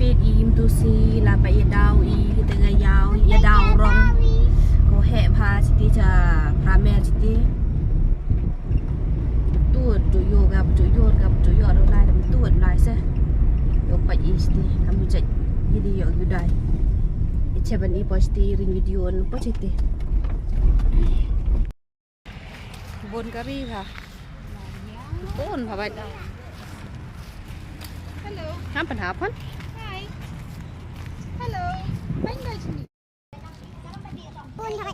phết im tu si là phải iadaw từ ngày giàu iadaw rong có hệ pha chỉ cho pha mẹ chỉ tuột tụi yo gặp tụi yo đâu lại làm tuột lại xe yo phải isti kami cek video yudai ichaban i posti ring video n posti bon kari ha bon ha baik Hello. apa happen Hi. Hello. Bánh đây chị. Pun thôi.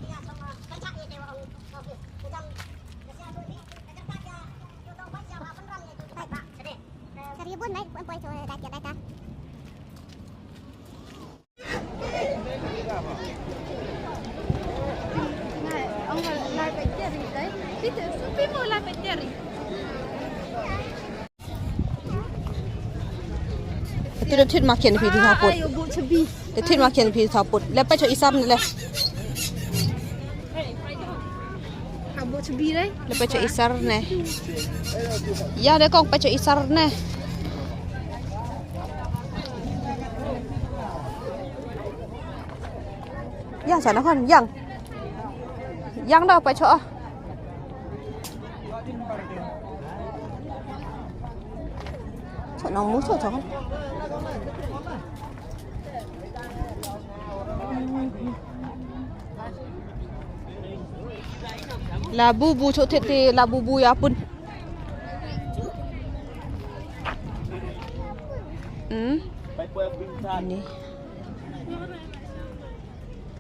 Seribu pun naik, pun boleh coba dah kita. Này, ông lại bánh cherry đấy. Đi từ phía mua lại bánh cherry. itu dah thit makin di video saput Ayo bu cebi. dah thit makin di video saput lepas tu isam ni lah Kamu bu cebi đấy. lepas tu isar ni ya deh kong lepas tu isar ni yang sana kan yang dah lepas tu Sợ nó muốn sợ cháu không? Là bu chỗ thiệt thì là bu ya pun. Ini